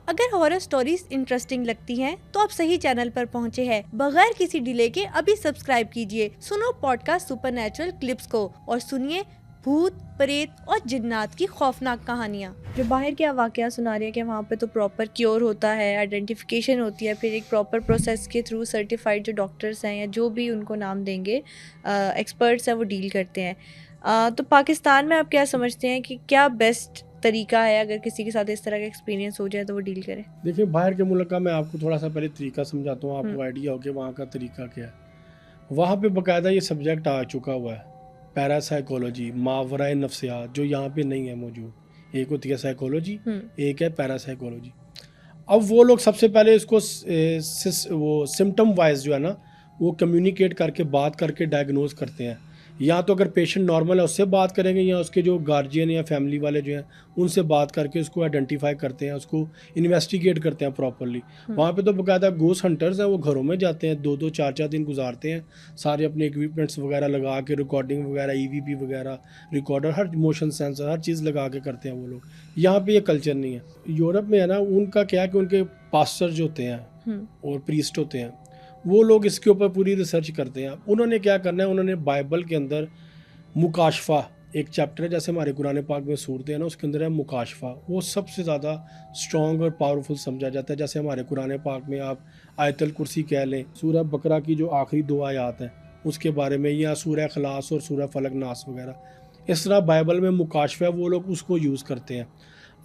अगर horror stories interesting लगती हैं, तो आप सही चैनल पर पहुंचे हैं। बगैर किसी डिले के अभी सब्सक्राइब कीजिए। सुनो पॉडकास्ट सुपरनैचुरल क्लिप्स को और सुनिए भूत, प्रेत और जिन्नात की खौफनाक कहानियाँ। जो बाहर के वाकया सुना रही है कि वहाँ पे तो प्रॉपर क्योर होता है, आइडेंटिफिकेशन होती है, फिर एक प्रॉपर प्रोसेस के थ्रू सर्टिफाइड जो डॉक्टर्स हैं या जो भी उनको नाम देंगे एक्सपर्ट्स हैं वो डील करते हैं। तो पाकिस्तान में आप क्या समझते हैं कि क्या बेस्ट तरीका है अगर किसी के साथ इस तरह का एक्सपीरियंस हो जाए तो वो डील करे? देखिए, बाहर के मुल्क का मैं आपको थोड़ा सा पहले तरीका समझाता हूँ, आपको आइडिया हो कि वहाँ का तरीका क्या है। वहाँ पे बाकायदा ये सब्जेक्ट आ चुका हुआ है, पैरासाइकोलॉजी, मावराए नफ्सियात, जो यहाँ पे नहीं है मौजूद। एक होती है साइकोलॉजी, एक है पैरासाइकोलॉजी। अब वो लोग सबसे पहले इसको वो सिम्टम वाइज जो है ना, वो कम्युनिकेट करके, बात करके डायग्नोज करते हैं। या तो अगर पेशेंट नॉर्मल है उससे बात करेंगे, या उसके जो गार्जियन या फैमिली वाले जो हैं उनसे बात करके उसको आइडेंटिफाई करते हैं, उसको इन्वेस्टिगेट करते हैं प्रॉपरली। वहाँ पे तो बाकायदा गोस्ट हंटर्स हैं, वो घरों में जाते हैं, 2-2 4-4 दिन गुजारते हैं, सारे अपने इक्विपमेंट्स वगैरह लगा के, रिकॉर्डिंग वगैरह, EVP वगैरह, रिकॉर्डर, हर मोशन सेंसर, हर चीज़ लगा के करते हैं वो लोग। यहाँ पे ये कल्चर नहीं है। यूरोप में है ना, उनका क्या है कि उनके पास्टर जो होते हैं और प्रीस्ट होते हैं, वो लोग इसके ऊपर पूरी रिसर्च करते हैं। उन्होंने क्या करना है, उन्होंने बाइबल के अंदर मुकाशफा एक चैप्टर है, जैसे हमारे कुरान पाक में सूरतें हैं ना, उसके अंदर है मुकाशफा। वो सबसे ज़्यादा स्ट्रॉन्ग और पावरफुल समझा जाता है। जैसे हमारे कुरान पाक में आप आयतल कुर्सी कह लें, सूरह बकरा की जो आखिरी 2 आयात हैं उसके बारे में, या सूरह खलास और सूरह फलक नास वगैरह, इस तरह बाइबल में मुकाशफा वो लोग उसको यूज़ करते हैं।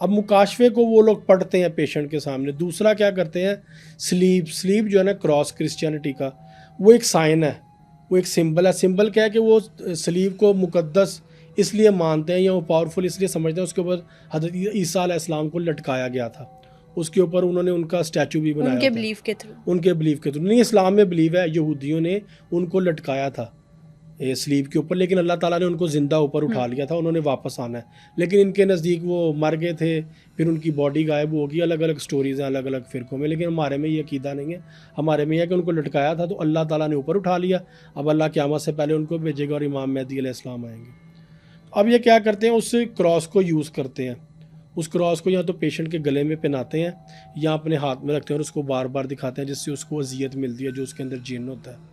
अब मुकाशफे को वो लोग पढ़ते हैं पेशेंट के सामने। दूसरा क्या करते हैं, स्लीप जो है ना, क्रॉस क्रिश्चियनिटी का वो एक साइन है, वो एक सिंबल है। सिंबल क्या है कि वो स्लीप को मुकद्दस इसलिए मानते हैं या वो पावरफुल इसलिए समझते हैं, उसके ऊपर हज़रत ईसा अलैहिस्सलाम को लटकाया गया था, उसके ऊपर उन्होंने उनका स्टैचू भी बनाया उनके बिलीफ के थ्रू नहीं, इस्लाम में बिलीव है, यहूदियों ने उनको लटकाया था स्लीप के ऊपर, लेकिन अल्लाह ताला ने उनको ज़िंदा ऊपर उठा लिया था, उन्होंने वापस आना है। लेकिन इनके नज़दीक वो मर गए थे, फिर उनकी बॉडी गायब होगी। अलग अलग स्टोरीज़ हैं अलग अलग फ़िरक़ों में, लेकिन हमारे में ये अकीदा नहीं है। हमारे में यह है कि उनको लटकाया था तो अल्लाह ताला ने ऊपर उठा लिया। अब अल्लाह क़यामत से पहले उनको भेजेगा और इमाम मेहदी अलैहिस्सलाम आएंगे। अब ये क्या करते हैं, उस क्रॉस को यूज़ करते हैं। उस क्रॉस को या तो पेशेंट के गले में पहनाते हैं या अपने हाथ में रखते हैं और उसको बार बार दिखाते हैं, जिससे उसको अजियत मिलती है, जो उसके अंदर जिन्न होता है।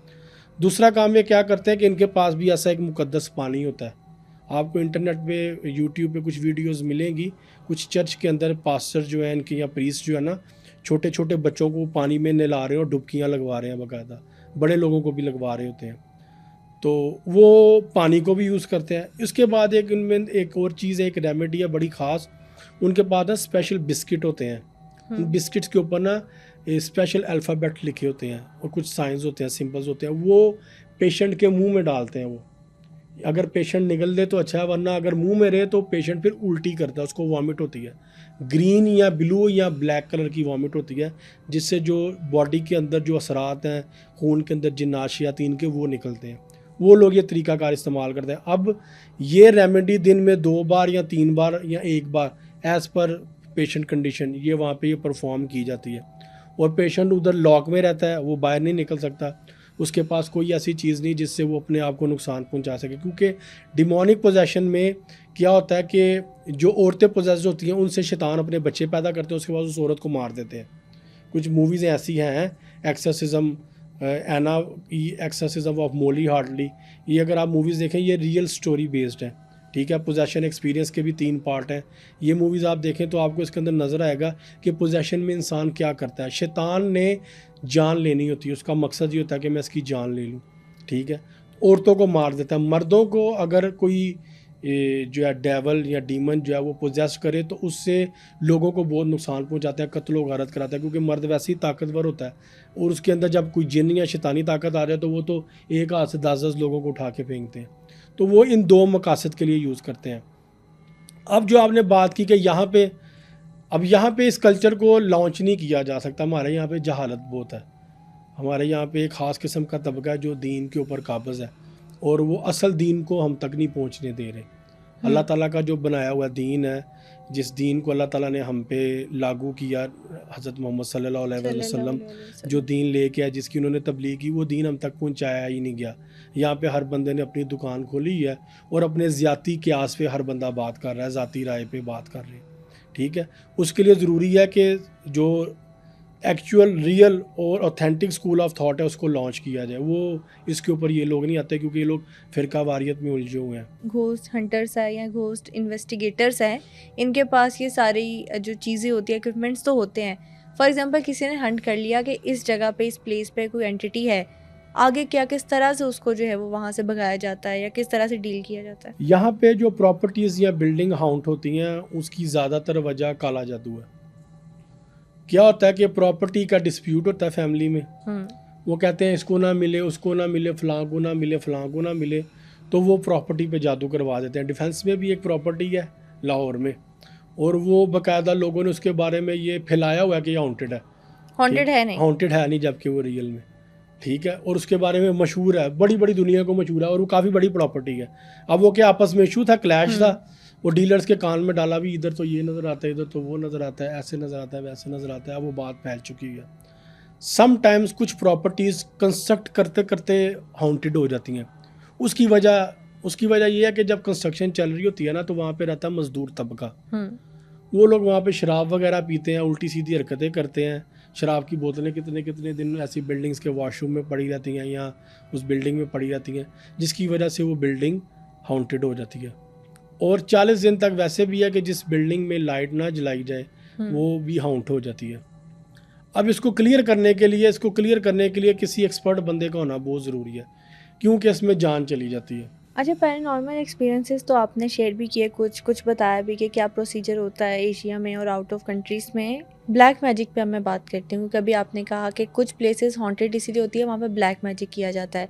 दूसरा काम ये क्या करते हैं कि इनके पास भी ऐसा एक मुकद्दस पानी होता है। आपको इंटरनेट पे, यूट्यूब पे कुछ वीडियोस मिलेंगी, कुछ चर्च के अंदर पास्टर जो है इनके या प्रीस्ट जो है ना, छोटे छोटे बच्चों को पानी में नहला रहे हैं और डुबकियाँ लगवा रहे हैं, बाकायदा बड़े लोगों को भी लगवा रहे होते हैं। तो वो पानी को भी यूज़ करते हैं। इसके बाद एक इनमें एक और चीज़ है, एक रेमेडी है बड़ी ख़ास। उनके पास ना स्पेशल बिस्किट होते हैं, उन बिस्किट्स के ऊपर ना स्पेशल अल्फ़ाबेट लिखे होते हैं और कुछ साइंस होते हैं, सिंबल्स होते हैं। वो पेशेंट के मुंह में डालते हैं। वो अगर पेशेंट निगल दे तो अच्छा है, वरना अगर मुंह में रहे तो पेशेंट फिर उल्टी करता है, उसको वॉमिट होती है। ग्रीन या ब्लू या ब्लैक कलर की वॉमिट होती है, जिससे जो बॉडी के अंदर जो असरात हैं, खून के अंदर जिन्नात शयातीन के, वो निकलते हैं। वो लोग ये तरीक़ाकार इस्तेमाल करते हैं। अब ये रेमेडी दिन में 2 बार या 3 बार या 1 बार एज़ पर पेशेंट कंडीशन ये वहाँ पे ये परफॉर्म की जाती है। और पेशेंट उधर लॉक में रहता है, वो बाहर नहीं निकल सकता। उसके पास कोई ऐसी चीज़ नहीं जिससे वो अपने आप को नुकसान पहुंचा सके, क्योंकि डिमोनिक पोजेशन में क्या होता है कि जो औरतें पोजेस्ड होती हैं उनसे शैतान अपने बच्चे पैदा करते हैं, उसके बाद उस औरत को मार देते हैं। कुछ मूवीज़ ऐसी हैं, exorcism, Anna exorcism of Molly Hartley, ये अगर आप मूवीज़ देखें ये रियल स्टोरी बेस्ड है, ठीक है। पोजेशन एक्सपीरियंस के भी 3 पार्ट हैं। ये मूवीज़ आप देखें तो आपको इसके अंदर नज़र आएगा कि पोजेशन में इंसान क्या करता है। शैतान ने जान लेनी होती है, उसका मकसद ये होता है कि मैं इसकी जान ले लूँ, ठीक है। औरतों को मार देता है। मर्दों को अगर कोई जो है डेवल या डीमन जो है वो पोजेस करे तो उससे लोगों को बहुत नुकसान पहुंचाता है, कत्ल व गारत कराता है, क्योंकि मर्द वैसे ही ताकतवर होता है और उसके अंदर जब कोई जिन्न या शैतानी ताकत आ जाए तो वो तो एक हाथ से 10-10 लोगों को उठा के फेंकते हैं। तो वो इन 2 मकासद के लिए यूज़ करते हैं। अब जो आपने बात की कि यहाँ पे इस कल्चर को लॉन्च नहीं किया जा सकता, हमारे यहाँ पे जहालत बहुत है। हमारे यहाँ पे एक ख़ास किस्म का तबका है जो दीन के ऊपर काबिज़ है और वो असल दीन को हम तक नहीं पहुँचने दे रहे। अल्लाह ताला का जो बनाया हुआ दीन है, जिस दीन को अल्लाह ताला ने हम पे लागू किया, हज़रत मोहम्मद सल्लल्लाहु अलैहि वसल्लम जो दीन लेके आए, जिसकी उन्होंने तबलीग की, वो दीन हम तक पहुँचाया ही नहीं गया। यहाँ पे हर बंदे ने अपनी दुकान खोली है और अपने ज़ाती क़यास पे हर बंदा बात कर रहा है, ज़ाती राय पे बात कर रहे हैं, ठीक है। उसके लिए ज़रूरी है कि जो एक्चुअल रियल और ऑथेंटिक स्कूल ऑफ थॉट है उसको लॉन्च किया जाए। वो इसके ऊपर ये लोग नहीं आते क्योंकि ये लोग फ़िरका वारियत में उलझे हुए हैं। घोस्ट हंटर्स है या घोस्ट इन्वेस्टिगेटर्स हैं, इनके पास ये सारी जो चीज़ें होती है, इक्विपमेंट्स तो होते हैं। फॉर एग्जांपल किसी ने हंट कर लिया कि इस जगह पे, इस प्लेस पे कोई एंटिटी है, आगे क्या किस तरह से उसको जो है वो वहाँ से भगाया जाता है या किस तरह से डील किया जाता है? यहाँ पे जो प्रॉपर्टीज़ या बिल्डिंग हाउंट होती हैं उसकी ज़्यादातर वजह काला जादू है। क्या होता है कि प्रॉपर्टी का डिस्प्यूट होता है फैमिली में, वो कहते हैं इसको ना मिले, उसको ना मिले, फलां को ना मिले, फलां को ना मिले, तो वो प्रॉपर्टी पे जादू करवा देते हैं। डिफेंस में भी एक प्रॉपर्टी है लाहौर में, और वो बाकायदा लोगों ने उसके बारे में ये फैलाया हुआ है कि ये हॉन्टेड है। हॉन्टेड है नहीं? हॉन्टेड है नहीं, जबकि वो रियल में, ठीक है। और उसके बारे में मशहूर है, बड़ी बड़ी दुनिया को मशहूर है, और वो काफ़ी बड़ी प्रॉपर्टी है। अब वो क्या आपस में इशू था, क्लैश था, वो डीलर्स के कान में डाला भी, इधर तो ये नज़र आता है, इधर तो वो नज़र आता है, ऐसे नज़र आता है, वैसे नज़र आता है। अब वो बात फैल चुकी है। समटाइम्स कुछ प्रॉपर्टीज़ कंस्ट्रक्ट करते करते हॉन्टेड हो जाती हैं। उसकी वजह ये है कि जब कंस्ट्रक्शन चल रही होती है ना, तो वहाँ पे रहता है मजदूर तबका। वो लोग वहाँ पे शराब वगैरह पीते हैं, उल्टी सीधी हरकतें करते हैं। शराब की बोतलें कितने कितने दिन ऐसी बिल्डिंग्स के वॉशरूम में पड़ी रहती हैं या उस बिल्डिंग में पड़ी रहती हैं, जिसकी वजह से वो बिल्डिंग हॉन्टेड हो जाती है। और 40 दिन तक वैसे भी है कि जिस बिल्डिंग में लाइट ना जलाई जाए वो भी हाउंट हो जाती है। अब इसको क्लियर करने के लिए किसी एक्सपर्ट बंदे का होना बहुत ज़रूरी है, क्योंकि इसमें जान चली जाती है। अच्छा, पैरानॉर्मल एक्सपीरियंसेस तो आपने शेयर भी किए, कुछ बताया भी कि क्या प्रोसीजर होता है एशिया में और आउट ऑफ कंट्रीज़ में। ब्लैक मैजिक पे अब मैं बात करती हूँ। कभी आपने कहा कि कुछ प्लेसेस हॉन्टेड इसीलिए होती है वहाँ पे ब्लैक मैजिक किया जाता है।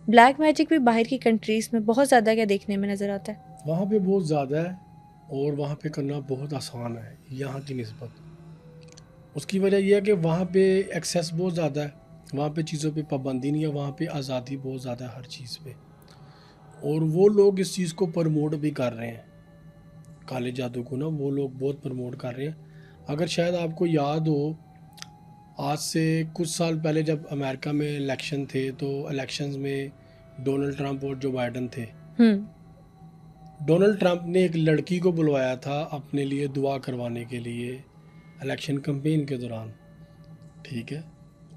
ब्लैक मैजिक भी बाहर की कंट्रीज़ में बहुत ज़्यादा क्या देखने में नज़र आता है? वहाँ पे बहुत ज़्यादा है और वहाँ पे करना बहुत आसान है यहाँ की निस्बत। उसकी वजह यह है कि वहाँ पे एक्सेस बहुत ज़्यादा है, वहाँ पे चीज़ों पे पाबंदी नहीं है, वहाँ पे आज़ादी बहुत ज़्यादा है हर चीज़ पे। और वो लोग इस चीज़ को प्रमोट भी कर रहे हैं, काले जादू को ना वो लोग बहुत प्रमोट कर रहे हैं। अगर शायद आपको याद हो, आज से कुछ साल पहले जब अमेरिका में इलेक्शन थे, तो इलेक्शंस में डोनाल्ड ट्रंप और जो बाइडन थे, डोनाल्ड ट्रंप ने एक लड़की को बुलवाया था अपने लिए दुआ करवाने के लिए इलेक्शन कैंपेन के दौरान, ठीक है।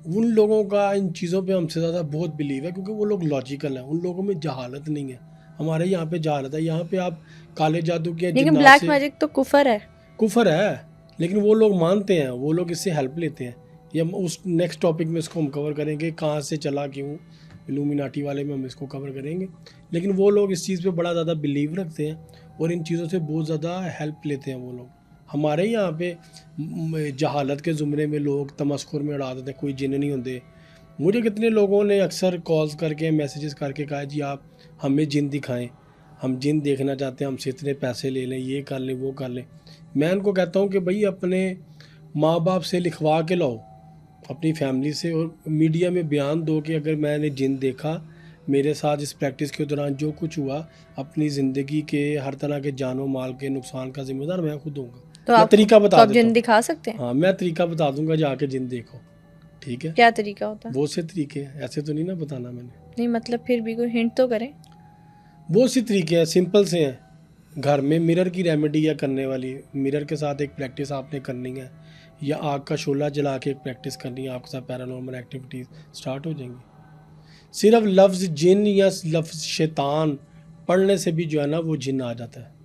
उन लोगों का इन चीज़ों पे हमसे ज़्यादा बहुत बिलीव है, क्योंकि वो लोग लॉजिकल हैं, उन लोगों में जहालत नहीं है। हमारे यहाँ पे जहालत है। यहाँ पे आप काले जादू के, लेकिन ब्लैक मैजिक तो कुफर है, लेकिन वो लोग मानते हैं, वो लोग इससे हेल्प लेते हैं। या उस नेक्स्ट टॉपिक में इसको हम कवर करेंगे, कहाँ से चला, क्यों इल्यूमिनाटी वाले में हम इसको कवर करेंगे। लेकिन वो लोग इस चीज़ पे बड़ा ज़्यादा बिलीव रखते हैं और इन चीज़ों से बहुत ज़्यादा हेल्प लेते हैं वो लोग। हमारे यहाँ पे जहालत के ज़ुमरे में लोग तमस्कुर में उड़ा देते हैं, कोई जिन नहीं होते। मुझे कितने लोगों ने अक्सर कॉल्स करके, मैसेजेस करके कहा जी आप हमें जिन दिखाएं, हम जिन देखना चाहते हैं, हमसे इतने पैसे ले लें, ये कर लें, वो कर लें। मैं उनको कहता हूँ कि भाई अपने माँ बाप से लिखवा के लाओ, अपनी फैमिली से, और मीडिया में बयान दो कि अगर मैंने जिन देखा, मेरे साथ इस प्रैक्टिस के दौरान जो कुछ हुआ, अपनी ज़िंदगी के हर तरह के जानो माल के नुकसान का जिम्मेदार मैं खुद दूँगा। तो मैं आप तरीका बता आप जिन दिखा सकते हैं? हाँ, मैं तरीका बता दूंगा, जाके जिन देखो, ठीक है। क्या तरीका होता है? बहुत से तरीके हैं, ऐसे तो नहीं ना बताना मैंने। नहीं मतलब फिर भी कोई हिंट तो करें। बहुत सी तरीके हैं, सिंपल से हैं। घर में मिरर की रेमेडी या करने वाली, मिरर के साथ एक प्रैक्टिस आपने करनी है, या आग का शोला जला के एक प्रैक्टिस करनी है, आपके साथ पैरानॉर्मल एक्टिविटीज़ स्टार्ट हो जाएंगी। सिर्फ लफ्ज़ जिन या लफ्ज़ शैतान पढ़ने से भी जो है ना वो जिन आ जाता है।